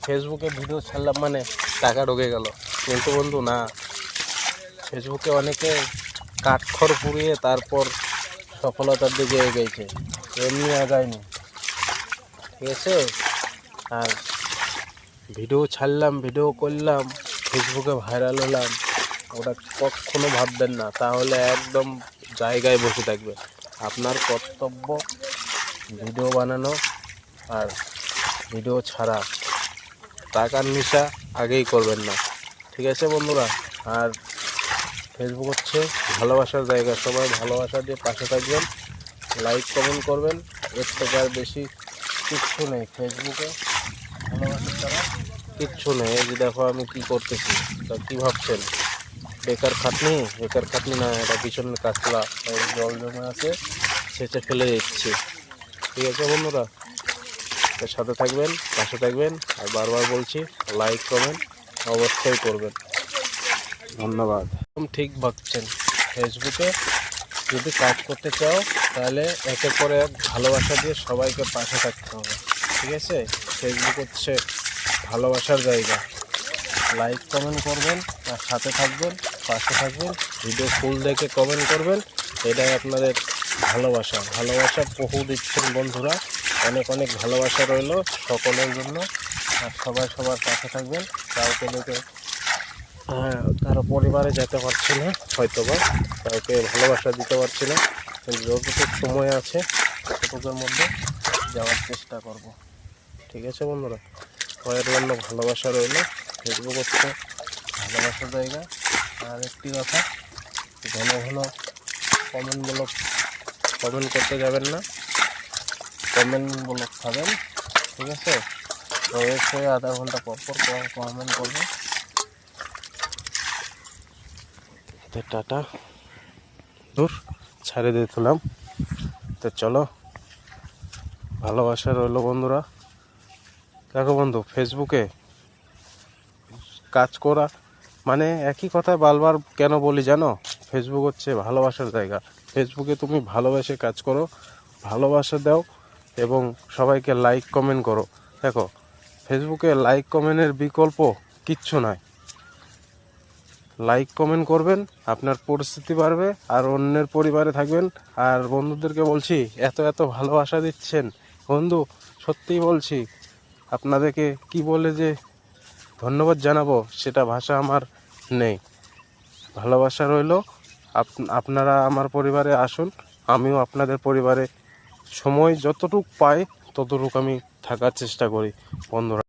ফেসবুকে ভিডিও ছাড়লাম মানে টাকা ঢুকে গেল, কিন্তু বন্ধু না, ফেসবুকে অনেকে কাঠখড় পুড়িয়ে তারপর সফলতার দিকে এগিয়েছে, এমনি আগায়নি। ঠিক আছে, আর ভিডিও ছাড়লাম, ভিডিও করলাম, ফেসবুকে ভাইরাল হলাম, ওটা কখনো ভাববেন না, তাহলে একদম জায়গায় বসে থাকবে। আপনার কর্তব্য ভিডিও বানানো আর ভিডিও ছাড়া। টাকার নেশা আগেই করবেন না। ঠিক আছে বন্ধুরা, আর ফেসবুক হচ্ছে ভালোবাসার জায়গা, সবাই ভালোবাসা দিয়ে পাশে থাকবেন, লাইক কমেন্ট করবেন, এর থেকে আর বেশি কিচ্ছু নেই ফেসবুকে। ভালোবাসা ছাড়া কিচ্ছু নেই। এই যে দেখো আমি কি করতেছি, তা কী ভাবছেন? বেকার খাটনি? বেকার খাটনি না, এটা পিছনের কাঁচলা, জল জমে আছে, সেচে ফেলে দিচ্ছি। ঠিক আছে বন্ধুরা, এর সাথে থাকবেন, পাশে থাকবেন, আর বারবার বলছি লাইক কমেন্ট অবশ্যই করবেন। ধন্যবাদ। ঠিক ভাবছেন, ফেসবুকে যদি কাজ করতে চাও তাহলে একের পর এক ভালোবাসা দিয়ে সবাইকে পাশে থাকতে হবে। ঠিক আছে, ফেসবুক হচ্ছে ভালোবাসার জায়গা। লাইক কমেন্ট করবেন, আর সাথে থাকবেন, পাশে থাকবেন, ভিডিও ফুল দেখে কমেন্ট করবেন, এটাই আপনাদের ভালোবাসা। ভালোবাসা বহু দিচ্ছেন বন্ধুরা, অনেক অনেক ভালোবাসা রইল সকলের জন্য। আর সবাই সবার পাশে থাকবেন। কাউকে দেখে কারো পরিবারে যেতে পারছি না, হয়তোবা কাউকে ভালোবাসা দিতে পারছি না, কিন্তু যতটুকু সময় আছে ততটুকুর মধ্যে যাওয়ার চেষ্টা করব। ঠিক আছে বন্ধুরা, সবাইয়ের জন্য ভালোবাসা রইল। ফেসবুক হচ্ছে ভালোবাসার জায়গা। আর একটি কথা, ঘন ঘন কমেন্ট করতে যাবেন না, কমেন্টমূলক খাবেন। ঠিক আছে, অবশ্যই আধা ঘন্টা পর পর কমেন্ট করবেন। টাটা, দূর ছাড়ে দিয়েছিলাম, তো চলো, ভালোবাসা রইল বন্ধুরা। দেখো বন্ধু, ফেসবুকে কাজ করা মানে একই কথা বারবার কেন বলি জানো? ফেসবুক হচ্ছে ভালোবাসার জায়গা। ফেসবুকে তুমি ভালোবেসে কাজ করো, ভালোবাসা দাও এবং সবাইকে লাইক কমেন্ট করো। দেখো, ফেসবুকে লাইক কমেন্টের বিকল্প কিচ্ছু নাই। লাইক কমেন্ট করবেন, আপনার পরিস্থিতি বাড়বে, আর অন্যের পরিবারে থাকবেন। আর বন্ধুদেরকে বলছি, এত এত ভালোবাসা দিচ্ছেন বন্ধু, সত্যিই বলছি, আপনাদেরকে কি বলে যে ধন্যবাদ জানাবো সেটা ভাষা আমার নেই। ভালোবাসা রইল, আপনারা আমার পরিবারে আসুন, আমিও আপনাদের পরিবারে সময় যতটুকু পাই ততটুকু আমি থাকার চেষ্টা করি বন্ধুরা।